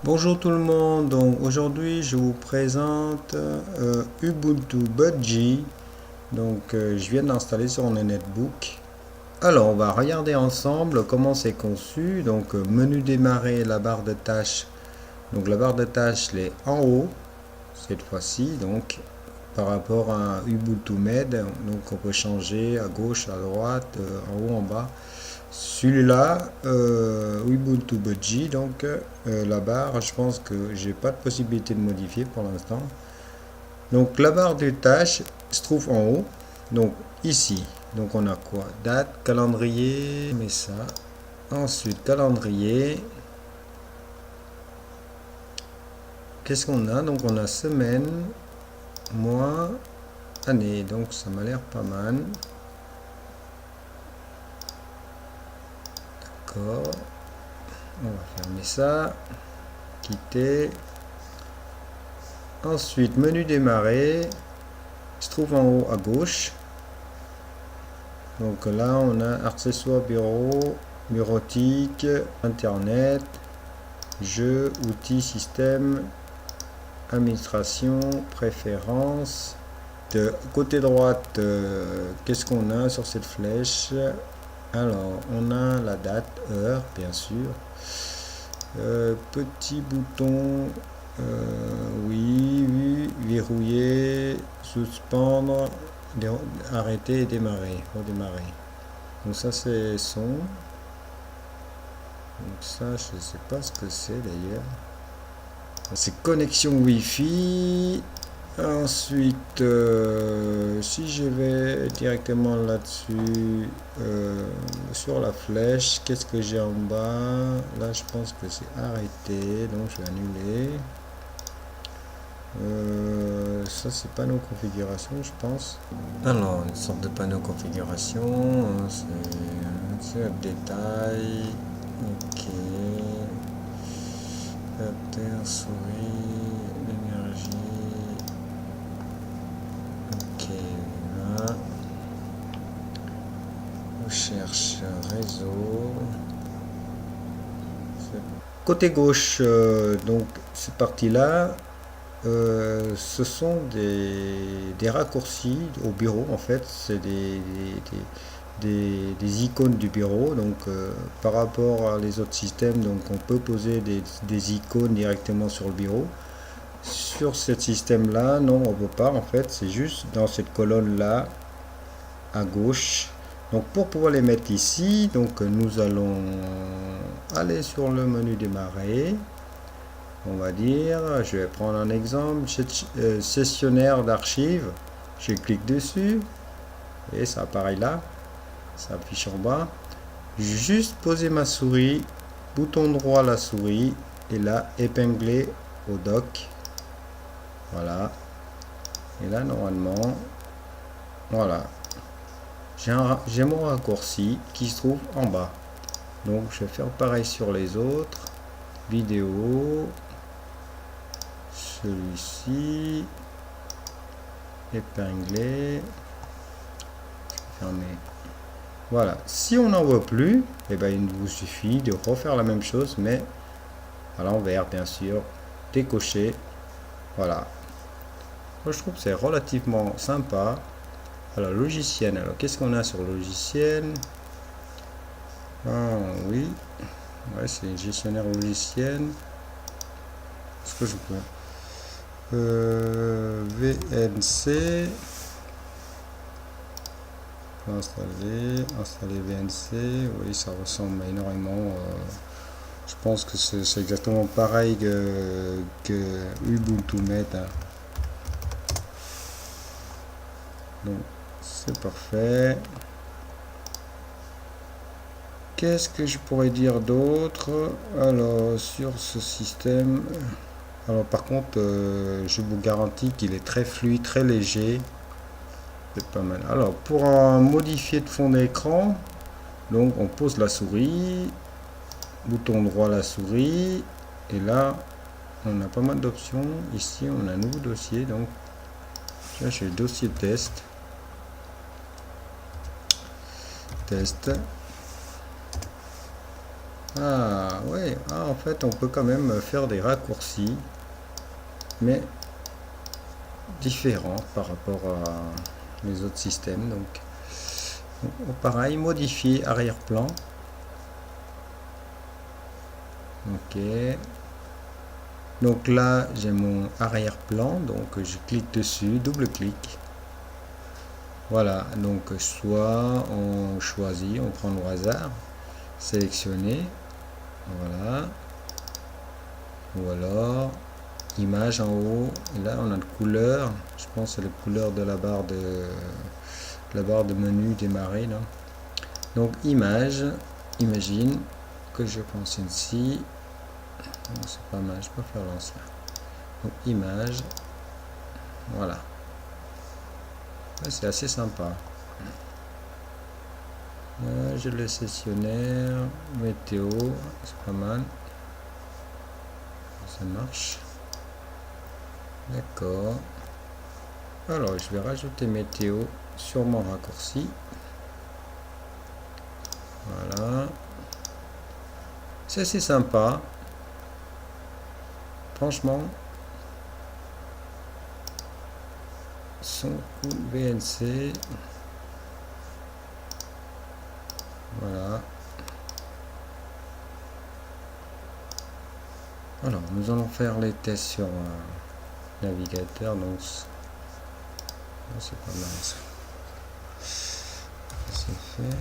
Bonjour tout le monde, donc aujourd'hui je vous présente Ubuntu Budgie. Je viens d'installer sur mon netbook. Alors on va regarder ensemble comment c'est conçu. Menu démarrer, la barre de tâches. Donc la barre de tâches elle est en haut cette fois-ci, donc par rapport à Ubuntu Med. Donc on peut changer à gauche, à droite, en haut, en bas. Celui-là, Ubuntu Budgie, la barre, je pense que j'ai pas de possibilité de modifier pour l'instant. Donc la barre de tâches se trouve en haut, donc ici. Donc on a quoi? Date, calendrier, mais ça. Ensuite calendrier. Qu'est-ce qu'on a? Donc on a semaine, mois, année. Donc ça m'a l'air pas mal. D'accord. On va fermer ça. Quitter. Ensuite, menu démarrer se trouve en haut à gauche. Donc là, on a accessoires bureau, bureautique, internet, jeux, outils, système, administration, préférences. De côté droite, qu'est-ce qu'on a sur cette flèche? Alors, on a la date, heure, bien sûr. Petit bouton, oui, verrouiller, suspendre, arrêter et démarrer, redémarrer. Donc ça c'est son. Donc ça je sais pas ce que c'est d'ailleurs. C'est connexion Wi-Fi. Ensuite, si je vais directement là-dessus, sur la flèche, qu'est-ce que j'ai en bas? Là, je pense que c'est arrêté, donc je vais annuler. Ça, c'est panneau configuration, je pense. Alors, une sorte de panneau configuration, c'est un détail. Ok. Terre, souris, l'énergie. Ok, là. On cherche réseau. Côté gauche, donc cette partie-là, ce sont des raccourcis au bureau en fait. C'est des icônes du bureau. Par rapport à les autres systèmes, donc on peut poser des icônes directement sur le bureau. Sur ce système là, non, on peut pas en fait. C'est juste dans cette colonne là à gauche. Donc pour pouvoir les mettre ici, donc nous allons aller sur le menu démarrer. On va dire, je vais prendre un exemple, gestionnaire d'archives. Je clique dessus et ça apparaît là, ça affiche en bas. Juste poser ma souris, bouton droit la souris et là épingler au dock. Voilà. Et là normalement, voilà. J'ai mon raccourci qui se trouve en bas. Donc je vais faire pareil sur les autres. Vidéo. Celui-ci. Épingler. Fermer. Voilà. Si on n'en veut plus, eh ben, il vous suffit de refaire la même chose, mais à l'envers, bien sûr. Décocher. Voilà. Moi, je trouve que c'est relativement sympa. Alors, logiciel. Alors, qu'est-ce qu'on a sur le logiciel? Ah, oui. Ouais, c'est gestionnaire logiciel. Est-ce que je peux VNC. Installer VNC. Oui, ça ressemble énormément. Je pense que c'est exactement pareil que Ubuntu Met. Donc, c'est parfait. Qu'est-ce que je pourrais dire d'autre? Alors, sur ce système, alors par contre, je vous garantis qu'il est très fluide, très léger. C'est pas mal. Alors, pour modifier de fond d'écran, donc on pose la souris, bouton droit la souris, et là, on a pas mal d'options. Ici, on a un nouveau dossier, donc là, j'ai le dossier test. Ah, ouais. Ah, en fait, on peut quand même faire des raccourcis, mais différents par rapport à les autres systèmes. Donc, pareil, modifier arrière-plan. Ok. Donc là, j'ai mon arrière-plan. Donc, je clique dessus, double-clic. Voilà. Donc, soit on choisit, on prend au hasard, sélectionner. Voilà. Ou alors, image en haut. Et là, on a une couleur. Je pense que c'est la couleur de la barre de menu démarrer là. Donc, image. Imagine que je pense ici. C'est pas mal, je peux faire lancer. Donc, image. Voilà. Ouais, c'est assez sympa. Je le sessionnaire. Météo. C'est pas mal. Ça marche. D'accord. Alors, je vais rajouter météo sur mon raccourci. Voilà. C'est assez sympa. Franchement. Son cool VNC. Voilà. Alors, nous allons faire les tests sur navigateur. Donc, c'est pas mal ça. C'est fait.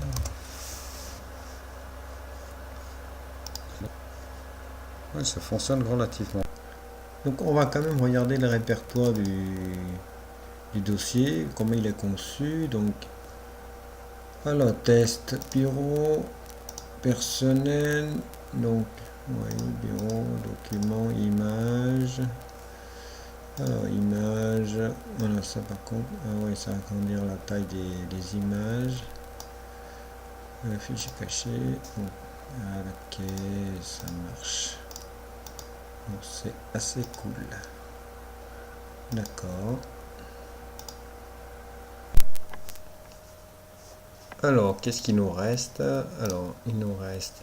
Ouais, ça fonctionne relativement. Donc, on va quand même regarder le répertoire du dossier, comment il est conçu. Donc, alors, test, bureau, personnel. Donc, oui, bureau, document, image. Alors, image. Voilà, ça par contre. Ah oui, ça va agrandir la taille des images. Fichier caché. Donc, ok, ça marche. Donc, c'est assez cool. D'accord. Alors, qu'est-ce qu'il nous reste? Alors, il nous reste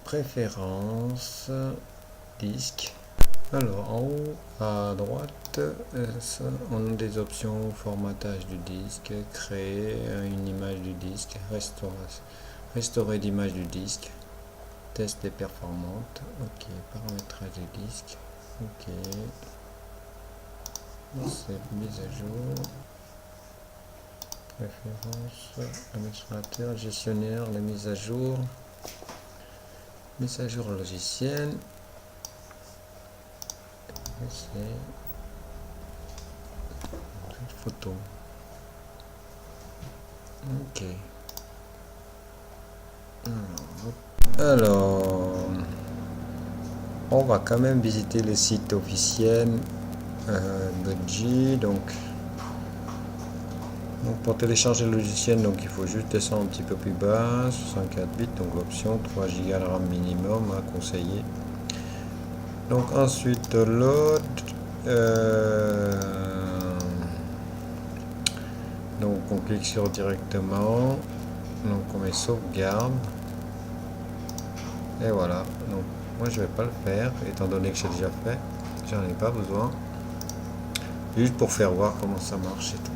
préférences, disque. Alors, en haut à droite, ça, on a des options formatage du disque, créer une image du disque, restaurer l'image du disque, test des performantes, ok, paramétrage du disque, ok, c'est mise à jour. Préférence, administrateur, gestionnaire, la mise à jour logiciel. C'est une photo. Ok. Alors, on va quand même visiter le site officiel Budgie. Donc, pour télécharger le logiciel, donc il faut juste descendre un petit peu plus bas, 64 bits, donc l'option 3 Go de RAM minimum à conseiller. Donc ensuite load, donc on clique sur directement, donc on met sauvegarde, et voilà. Donc moi je vais pas le faire étant donné que j'ai déjà fait, j'en ai pas besoin, juste pour faire voir comment ça marche et tout.